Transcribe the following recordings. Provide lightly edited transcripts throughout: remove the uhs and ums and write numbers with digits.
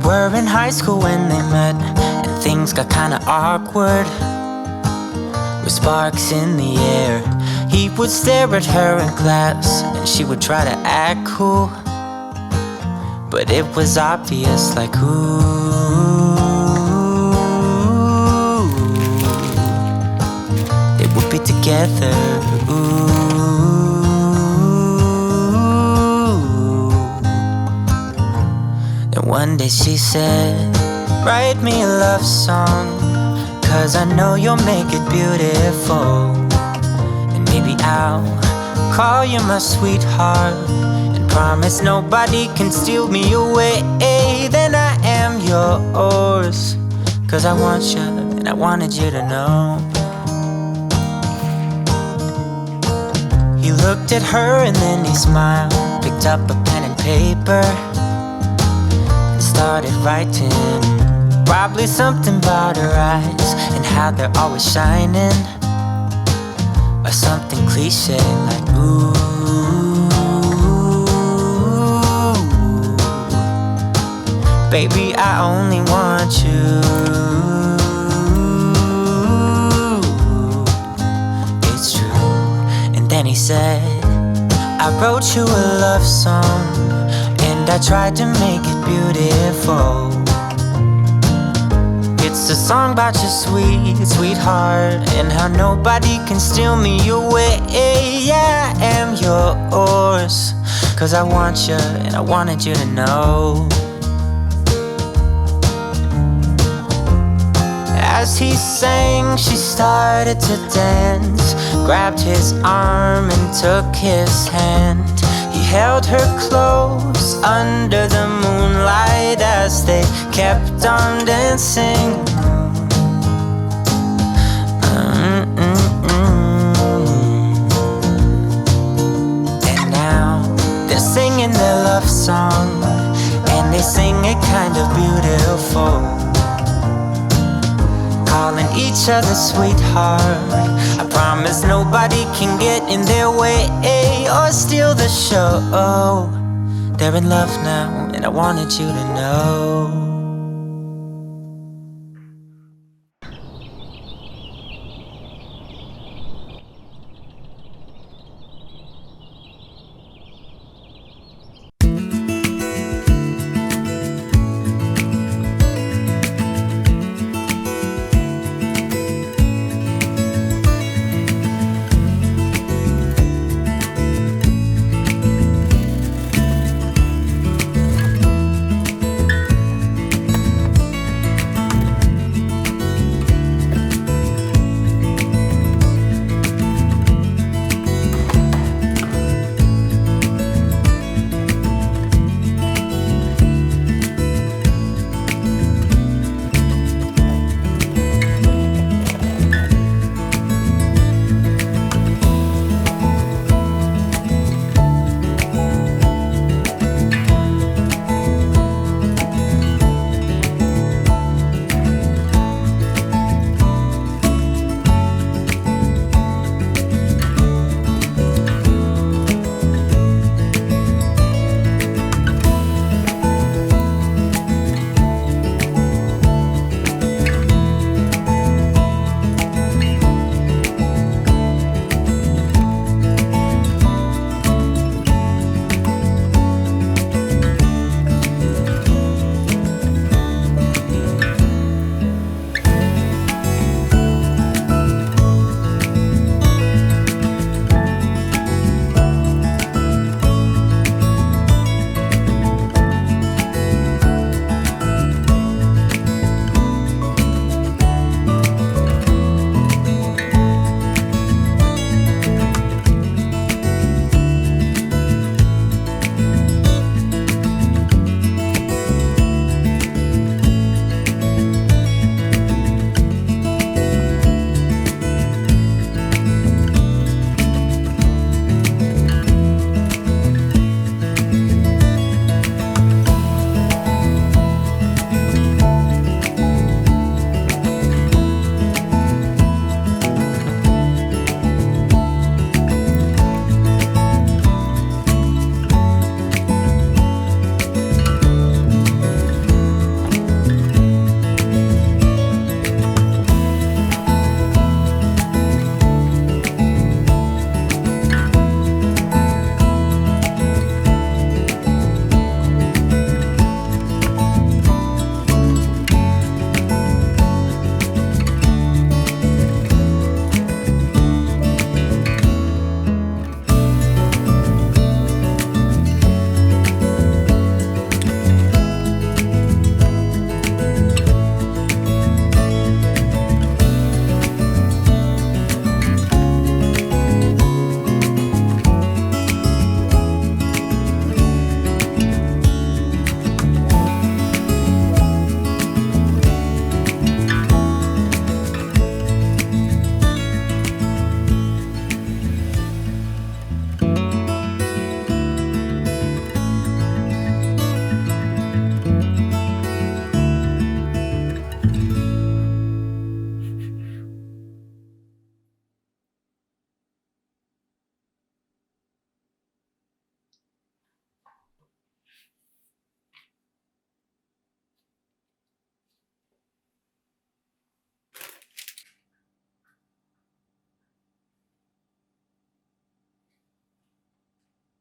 were in high school when they met, and things got kinda awkward. With sparks in the air, he would stare at her in class, and she would try to act cool. But it was obvious, like, ooh, they would be together, ooh. And one day she said, write me a love song, 'cause I know you'll make it beautiful. And maybe I'll call you my sweetheart, and promise nobody can steal me away. Then I am yours, 'cause I want you, and I wanted you to know. He looked at her and then he smiled, picked up a pen and paper, and started writing. Probably something about her eyes and how they're always shining, or something cliche like ooh. Baby, I only want you. It's true. And then he said, I wrote you a love song, and I tried to make it beautiful. It's a song about your sweet, sweetheart, and how nobody can steal me away. Yeah, I am yours, 'cause I want you, and I wanted you to know. As he sang, she started to dance, grabbed his arm and took his hand. He held her close under the moonlight as they kept on dancing. And now they're singing their love song, and they sing it kind of beautiful, calling each other sweetheart. I promise nobody can get in their way or steal the show. They're in love now, and I wanted you to know.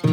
I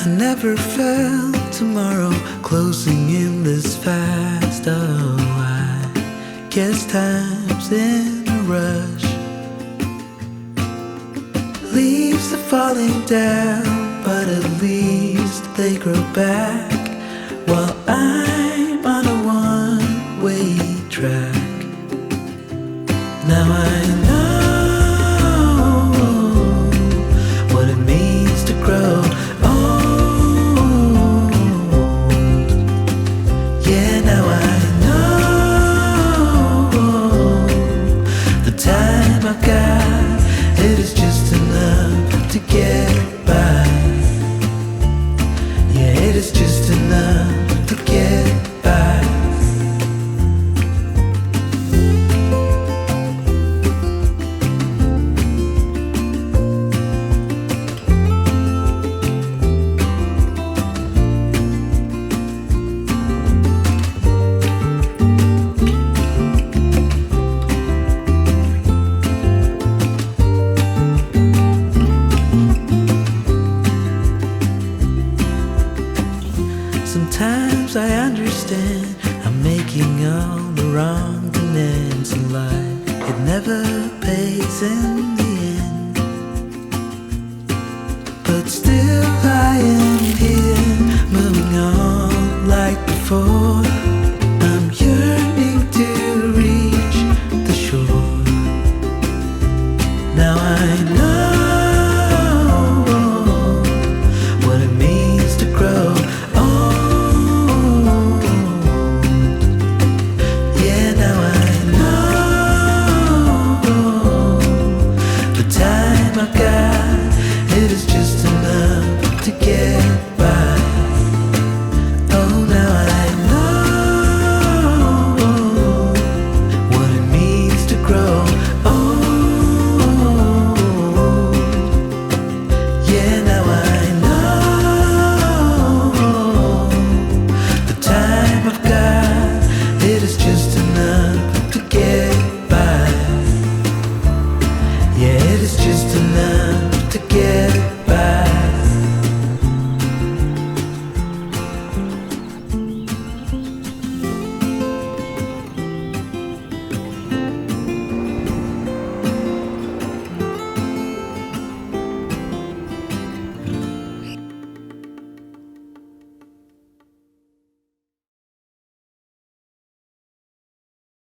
never felt tomorrow closing in this fast. Oh, I guess time's in a rush. Leaves are falling down, but at least they grow back, while I'm on a one-way track. Now I know what it means to grow old. Yeah, now I know the time I've got, it is just enough to get by. Yeah, it is just enough to get by. Sometimes I understand I'm making all the wrong demands in life. It never pays in the end, but still I am here, moving on like before. I'm yearning to reach the shore. Now I know what it means to grow Yeah, it is just enough to get